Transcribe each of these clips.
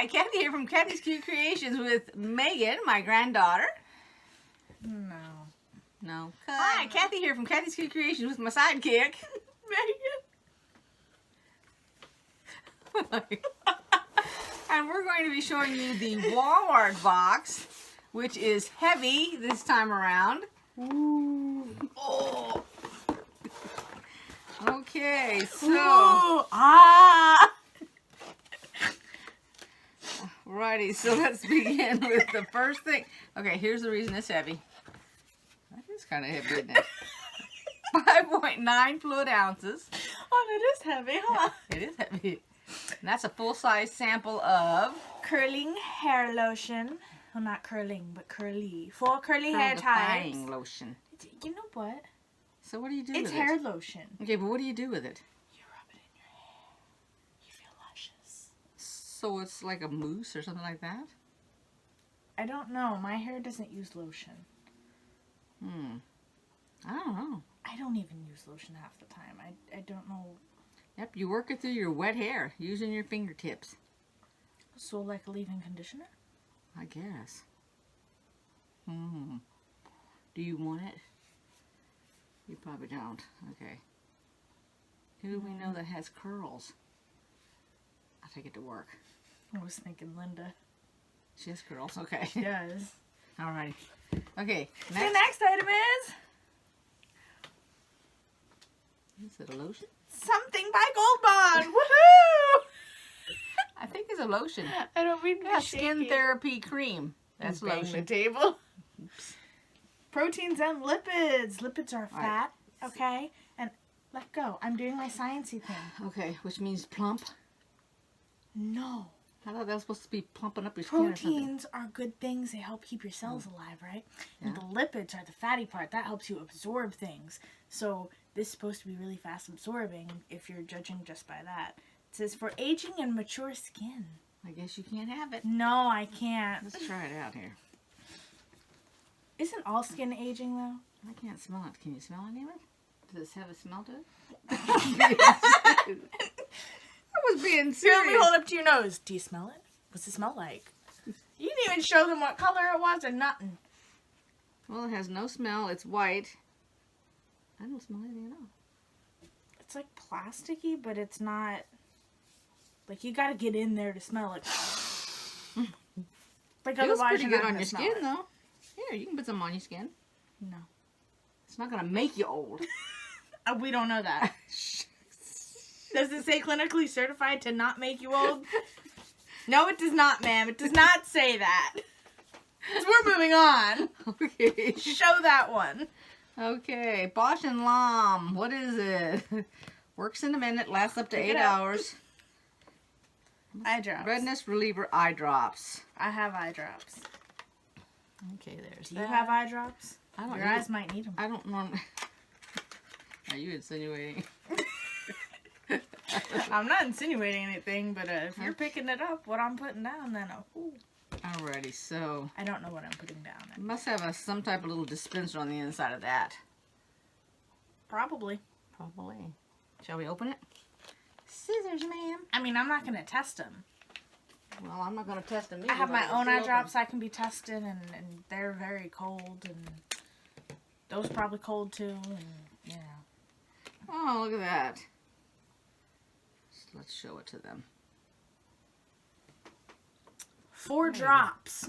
Hi, Kathy here from Kathy's Cute Creations with Megan, my granddaughter. No. Hi, Kathy here from Kathy's Cute Creations with my sidekick, Megan. And we're going to be showing you the Wal-Mart box, which is heavy this time around. Ooh. Oh. Okay, so. Ooh, ah. Righty, so let's begin with the first thing. Okay, here's the reason it's heavy. That is kind of heavy, isn't it? 5.9 fluid ounces. Oh, that is heavy, huh? It is heavy. And that's a full-size sample of Curling hair lotion. Well, not curling, but curly. For curly hair types. Curl-defying lotion. You know what? So what do you do It's with it? hair lotion. Okay, but what do you do with it? You rub it in your hair. You feel luscious. So it's like a mousse or something like that? I don't know. My hair doesn't use lotion. I don't know. I don't even use lotion half the time. I don't know. Yep, you work it through your wet hair using your fingertips. So like a leave-in conditioner? I guess. Do you want it? You probably don't. Okay. Who do we know that has curls? I'll take it to work. I was thinking Linda. She has curls. Okay. She does. Alrighty. Okay. The next item is it a lotion? something by Gold Bond. Woohoo! I think it's a lotion. I don't mean to Skin therapy cream. That's bang lotion. the table. Oops. Proteins and lipids. Lipids are fat. Right. Okay, and let go. I'm doing my sciencey thing. Okay, which means plump. No. I thought that was supposed to be plumping up your skin or something. Proteins are good things. They help keep your cells alive, right? Yeah. And the lipids are the fatty part. That helps you absorb things. So this is supposed to be really fast absorbing if you're judging just by that. It says for aging and mature skin. I guess you can't have it. No, I can't. Let's try it out here. Isn't all skin aging, though? I can't smell it. Can you smell any of it? Does this have a smell to it? I was being serious. Here, let me hold up to your nose. Do you smell it? What's it smell like? You didn't even show them what color it was or nothing. Well, it has no smell. It's white. I don't smell anything at all. It's like plasticky, but it's not. Like, you gotta get in there to smell it. Like, Feels otherwise pretty you're good not on gonna your smell skin, it. though. Here, you can put some on your skin. No. It's not going to make you old. We don't know that. Does it say clinically certified to not make you old? No, it does not, ma'am. It does not say that. So we're moving on. Okay. Show that one. Okay. Bosch and Lom. What is it? Works in a minute. Lasts up to 8 hours. Eye drops. Redness reliever eye drops. I have eye drops. Okay, there's Do you have eye drops? I don't Your eyes might need them. I don't normally. Are you insinuating? I'm not insinuating anything, but if you're picking it up, what I'm putting down, then Alrighty, so. I don't know what I'm putting down. It must have some type of little dispenser on the inside of that. Probably. Probably. Shall we open it? Scissors, ma'am. I mean, I'm not going to test them. Well, I'm not going to test them either. I have my own eye drops I can be tested, and they're very cold, and those probably cold too, and yeah. Oh, look at that. So let's show it to them. 4 drops.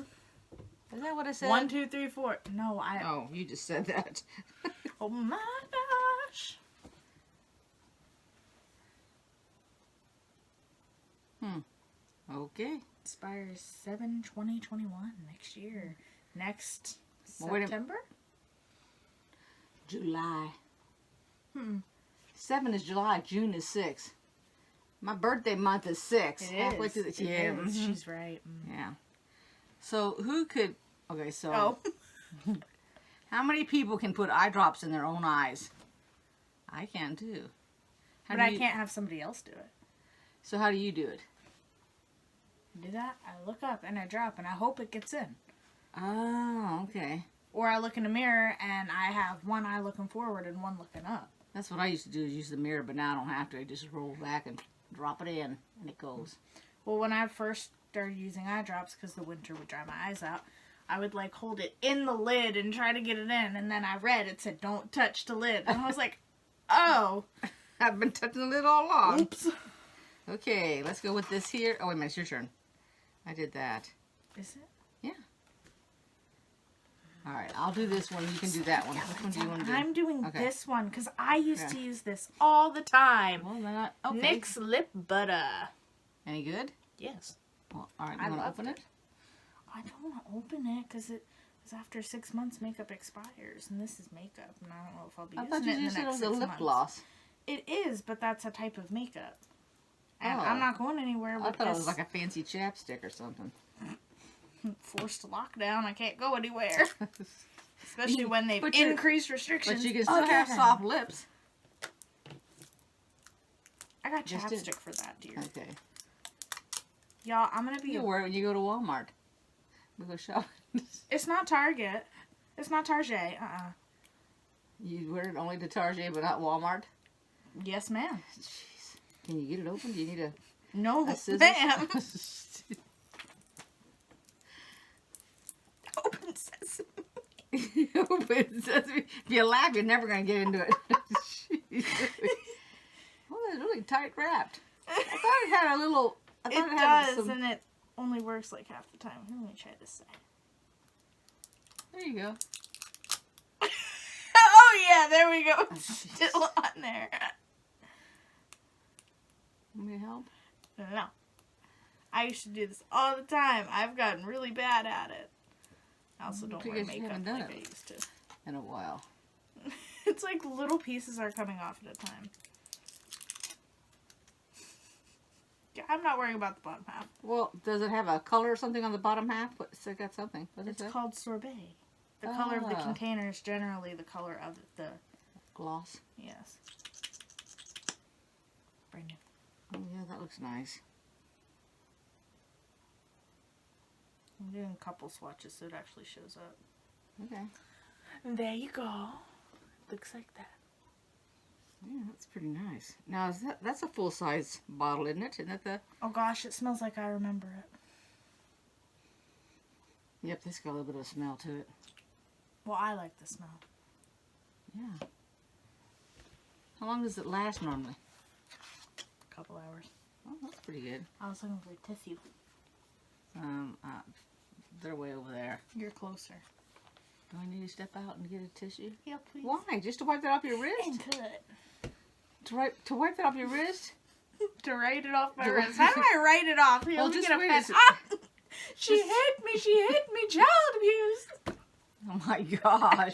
Is that what I said? 1, 2, 3, 4. No, Oh, you just said that. Oh my gosh. Okay. Expires 7/20/21 next year. Next Well, September? July. 7 is July. June is 6. My birthday month is 6. It Halfway is. through the It yeah. is. She's right. Yeah. So who could? Okay, so Oh. how many people can put eye drops in their own eyes? I can too. But I can't have somebody else do it. So how do you do it? I do that. I look up and I drop and I hope it gets in. Oh, okay. Or I look in a mirror and I have one eye looking forward and one looking up. That's what I used to do, is use the mirror, but now I don't have to. I just roll back and drop it in, and it goes. Well, when I first started using eye drops because the winter would dry my eyes out, I would like hold it in the lid and try to get it in, and then I read it said don't touch the lid, and I was like, oh, I've been touching the lid all along. oops. Okay, let's go with this here. Oh wait a minute, it's your turn. I did that. Is it? Yeah. All right, I'll do this one. You can do that one. Which one do you want to do? I'm doing Okay. this one because I used to use this all the time. Well, then okay. NYX lip butter. Any good? Yes. Well, all right. I You want to loved open it. it? I don't want to open it because after 6 months makeup expires, and this is makeup, and I don't know if I'll be I using thought it you in the just said it next was a 6 lip months. gloss. It is, but that's a type of makeup. And Oh. I'm not going anywhere with I thought this. it was like a fancy chapstick or something. Forced lockdown. I can't go anywhere. Especially when they've But you- increased restrictions. But you can still have again. soft lips. I got Just did. chapstick for that, dear. Okay. Y'all, I'm going to be... You wear it when you go to Walmart. We go shopping. It's not Target. It's not Target. You wear it only to Target, but not Walmart? Yes, ma'am. Jeez. Can you get it open? Do you need a No, scissors? ma'am. Open sesame. Open sesame. If you laugh, you're never going to get into it. Jeez. Well, it's really tight wrapped. I thought it had a little... I It thought it had does, some... and it only works like half the time. Let me try this side. There you go. Oh, yeah, there we go. It's still on there. Want me to help? No. I used to do this all the time. I've gotten really bad at it. I also don't wear Because you makeup haven't done like it. I used to. In a while. It's like little pieces are coming off at a time. Yeah, I'm not worrying about the bottom half. Well, does it have a color or something on the bottom half? It's got something. What is It's it? called sorbet. The color of the Ah. container is generally the color of the... Gloss. Yes. Brand new. Oh, yeah, that looks nice. I'm doing a couple swatches so it actually shows up. Okay. And there you go. Looks like that. Yeah, that's pretty nice. Now, that's a full-size bottle, isn't it? Isn't that the... Oh gosh, it smells like I remember it. Yep, this got a little bit of a smell to it. Well, I like the smell. Yeah. How long does it last normally? A couple hours. Oh, that's pretty good. I was looking for tissue. They're way over there. You're closer. Do I need to step out and get a tissue? Yeah, please. Why? Just to wipe that off your wrist? And cut. To wipe that off your wrist? To write it off my To- wrist. How do I write it off? Here, Well, let me just get a wait pen. a sec- Ah! She hit me, child abuse. Oh my gosh.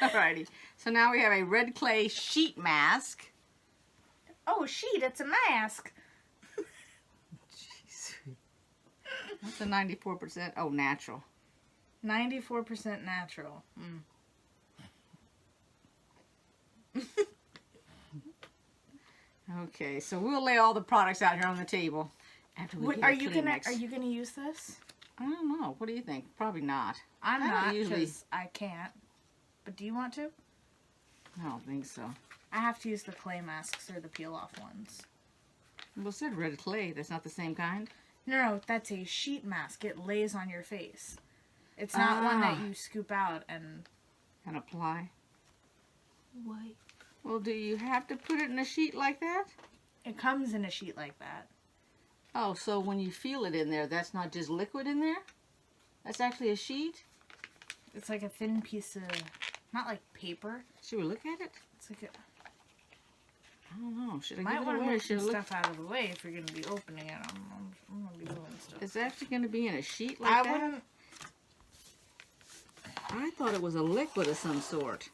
Alrighty. So now we have a red clay sheet mask. Oh, sheet, it's a mask. Jeez. That's a 94%. Oh, natural. 94% natural. Okay, so we'll lay all the products out here on the table after we Wait, get are a you Kleenex. gonna use this? I don't know. What do you think? Probably not. I'm I don't not usually- because I can't. But do you want to? I don't think so. I have to use the clay masks or the peel-off ones. Well, it said red clay. That's not the same kind. No, that's a sheet mask. It lays on your face. It's not one that Ah. you scoop out and... And apply. What? Well, do you have to put it in a sheet like that? It comes in a sheet like that. Oh, so when you feel it in there, that's not just liquid in there? That's actually a sheet? It's like a thin piece of... Not like paper. Should we look at it? It's like a... I don't know. Should I Might give it want to away? move Should some I look? stuff out of the way if you're going to be opening it. I'm going to be moving stuff. It's actually going to be in a sheet like I that? wouldn't... I thought it was a liquid of some sort.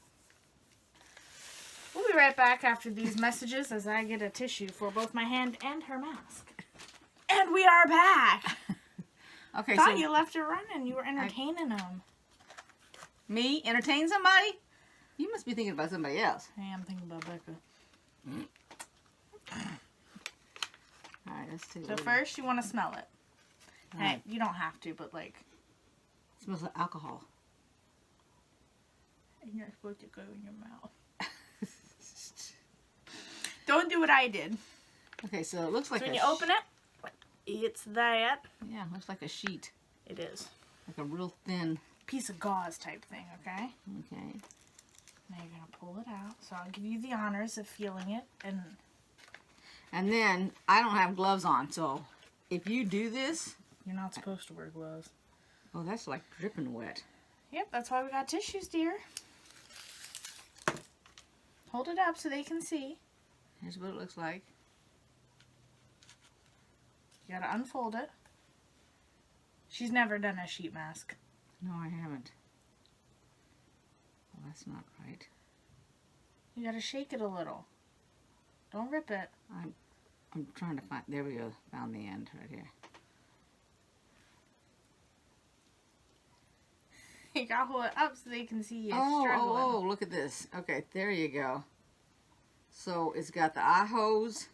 We'll be right back after these messages as I get a tissue for both my hand and her mask. And we are back! Okay, Thought so you left her running. You were entertaining them. me entertain somebody? You must be thinking about somebody else. Hey, I'm thinking about Becca. All right, let's see. So first, you want to smell it. Hey, Right. you don't have to, but like... It smells like alcohol. You're not supposed to go in your mouth. Don't do what I did. Okay, so it looks like So when a you open it, It's that. Yeah, looks like a sheet. It is. Like a real thin. Piece of gauze type thing, okay? Okay. Now you're going to pull it out. So I'll give you the honors of feeling it. And then, I don't have gloves on, so if you do this... You're not supposed to wear gloves. Oh, that's like dripping wet. Yep, that's why we got tissues, dear. Hold it up so they can see. Here's what it looks like. You gotta unfold it. She's never done a sheet mask. No, I haven't. Well, that's not right. You gotta shake it a little. Don't rip it. I'm trying to find... There we go. Found the end right here. You gotta hold it up so they can see you Oh, struggling. oh, look at this. Okay, there you go. So it's got the eye holes,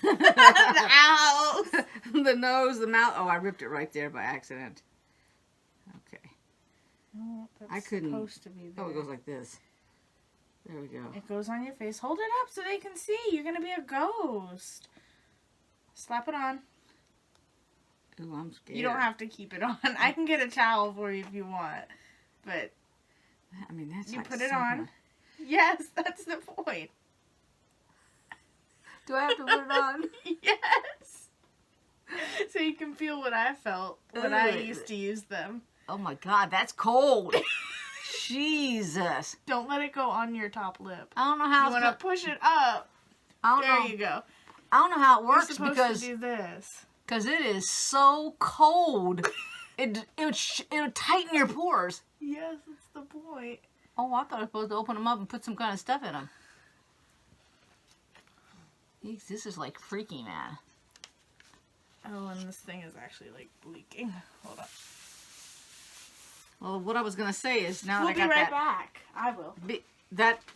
The owls. the nose, the mouth. Oh, I ripped it right there by accident. Okay. Oh, that's I couldn't. supposed to be there. Oh, it goes like this. There we go. It goes on your face. Hold it up so they can see. You're gonna be a ghost. Slap it on. Ooh, I'm scared. You don't have to keep it on. I can get a towel for you if you want. But I mean, that's you like put it something. on. Yes, that's the point. Do I have to put it on? Yes. So you can feel what I felt when I Ugh. used to use them. Oh my God, that's cold. Jesus. Don't let it go on your top lip. I don't know how You it's want to push it up. I don't There know. you go. I don't know how it You're works supposed because to do this. it is so cold. It would tighten your pores. Yes, that's the point. Oh, I thought I was supposed to open them up and put some kind of stuff in them. Jeez, this is like freaky, man. Oh, and this thing is actually like leaking. Hold on. Well, what I was gonna say is now We'll that be I got right that, back. I will.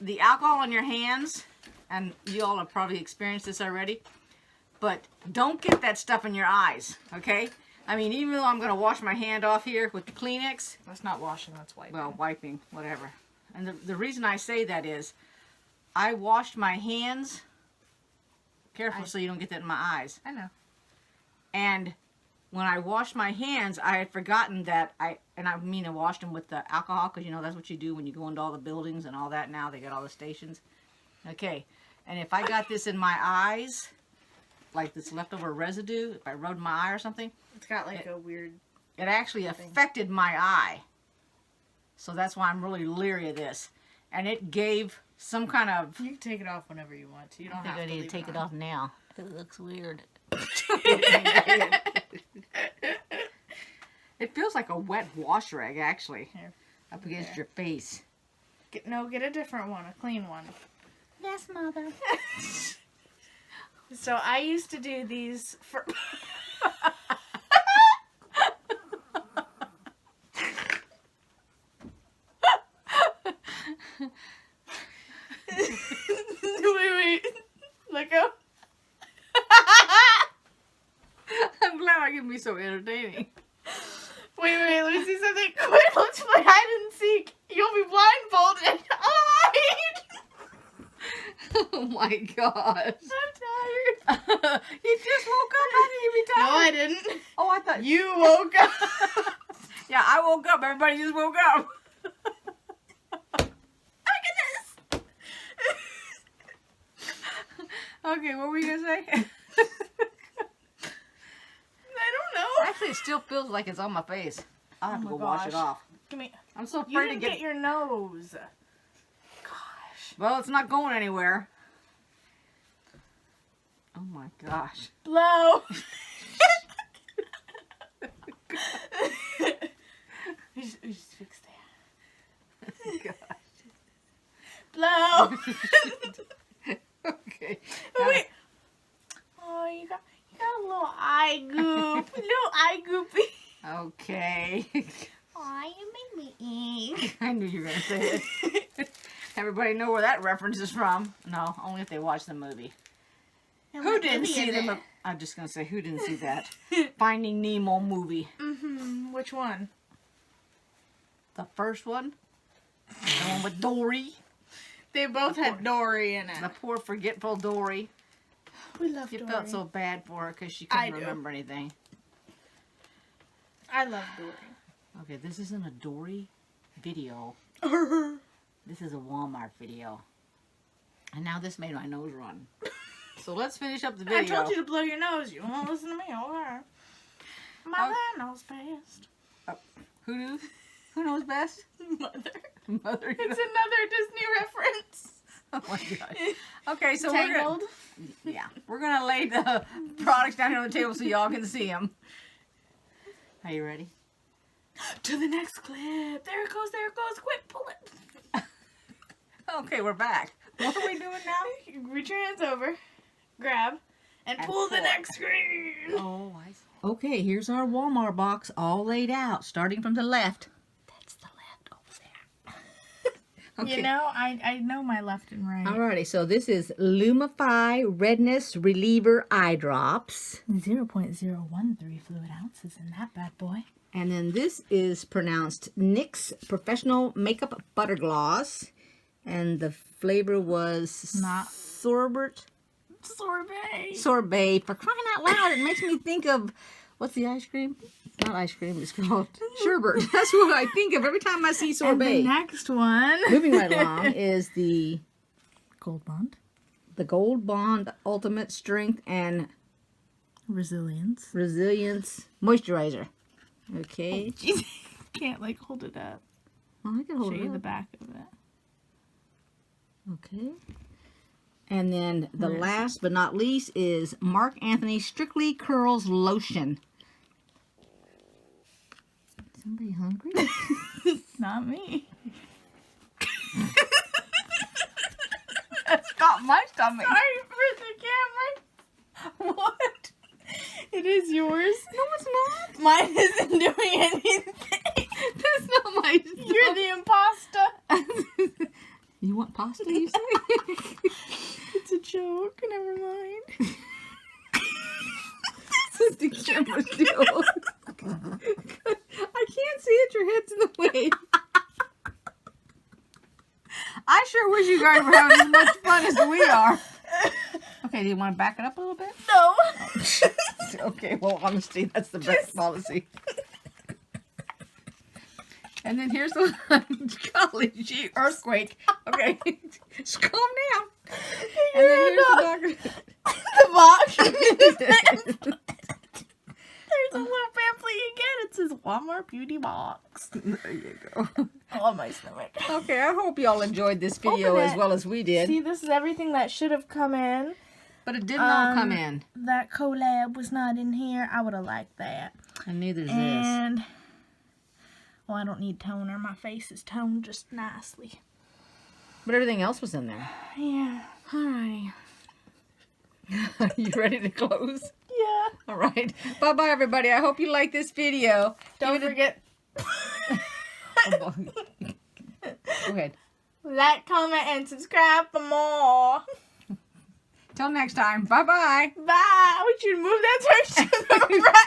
the alcohol on your hands, and you all have probably experienced this already, but don't get that stuff in your eyes, okay? I mean, even though I'm gonna wash my hand off here with the Kleenex, That's not washing, that's wiping. well, wiping, whatever. And the reason I say that is, I washed my hands. Careful so you don't get that in my eyes. I know. And when I washed my hands, I had forgotten that I washed them with the alcohol, because you know that's what you do when you go into all the buildings and all that now. They got all the stations. Okay. And if I got this in my eyes, like this leftover residue, if I rubbed my eye or something, It's got like a weird... it actually affected my eye. So that's why I'm really leery of this. And it gave some kind of... You can take it off whenever you want to. You don't I think have I to need to leave take it on. off now. It looks weird. It feels like a wet wash rag, actually, Here. up against your face. Get a different one, a clean one. Yes, Mother. So I used to do these for... wait. Let go. I'm glad I can be so entertaining. Wait, let me see something. Wait, let's play hide and seek. You'll be blindfolded. Oh my gosh. I'm tired. You just woke up. How can you be No, I tired? didn't. Oh, I thought You woke up. Yeah, I woke up. Everybody just woke up. Look at this. Okay, what were you gonna say? I don't know. Actually, it still feels like it's on my face. I'll have to my go wash it gosh. off. Give me. I'm so You afraid to didn't get. get your nose. Gosh. Well, it's not going anywhere. Oh my gosh. Blow. we just fix that. Gosh. Blow. Okay. Oh, wait. Oh, you got a little eye goop. Little eye goopy. Okay. Aw, you made me eat. I knew you were gonna say it. Everybody know where that reference is from. No, only if they watch the movie. Who didn't see the movie? I'm just gonna say, who didn't see that Finding Nemo movie? Mm-hmm. Which one? The first one, the one with Dory, They both had Dory in the it. poor forgetful Dory. We love You Dory. felt so bad for her because she I couldn't do. remember anything. I love Dory. Okay, this isn't a Dory video. This is a Walmart video. And now this made my nose run. So let's finish up the video. I told you to blow your nose. You won't listen to me. Okay. Mother knows best. Who knows best? Mother. Mother. It's another Disney reference. Oh my gosh. Okay, so Tangled. we're gonna lay the products down here on the table so y'all can see them. Are you ready? To the next clip. There it goes. There it goes. Quick, pull it. Okay, we're back. What are we doing now? Reach your hands over. Grab. And pull the pull. next screen. Oh, I see. Okay, here's our Walmart box all laid out, starting from the left. That's the left over there. Okay. You know, I know my left and right. Alrighty, so this is Lumify Redness Reliever Eye Drops. 0.013 fluid ounces in that bad boy. And then this is pronounced NYX Professional Makeup Butter Gloss. And the flavor was Not- sorbet. Sorbet. Sorbet. For crying out loud, it makes me think of, what's the ice cream? It's not ice cream, it's called sherbet. That's what I think of every time I see And sorbet. the next one. Moving right along is the Gold Bond. Gold Bond Ultimate Strength and Resilience. Resilience Moisturizer. Okay. Jeez. Can't like hold it up. Well, I can hold Show it you the up. back of it. Okay. And then the Where is last but not least is Mark Anthony Strictly Curls Lotion. Somebody hungry? Not me. That's not my stomach. Sorry for the camera. What? It is yours. No, it's not. Mine isn't doing anything. That's not my You're the imposter. You want pasta, you say? It's a joke. Never mind. This is the camera still. I can't see it. Your head's in the way. I sure wish you guys were having as much fun as we are. Okay, do you want to back it up a little bit? No. Okay, well, honesty, that's the best policy. And then here's the one. Golly gee, earthquake. Okay, just calm down. And then here's the The box. There's a little pamphlet you get. It says Walmart Beauty Box. There you go. Oh, my stomach. Okay, I hope y'all enjoyed this video Open as it. well as we did. See, this is everything that should have come in. But it did not come in. That collab was not in here. I would have liked that. And neither is this. And, well, I don't need toner. My face is toned just nicely. But everything else was in there. Yeah. Alrighty. Are you ready to close? Yeah. All right. Bye-bye, everybody. I hope you like this video. Don't Give it forget. a- Go ahead. Like, comment, and subscribe for more. Till next time. Bye-bye. Bye. I want you to move that torch to the right.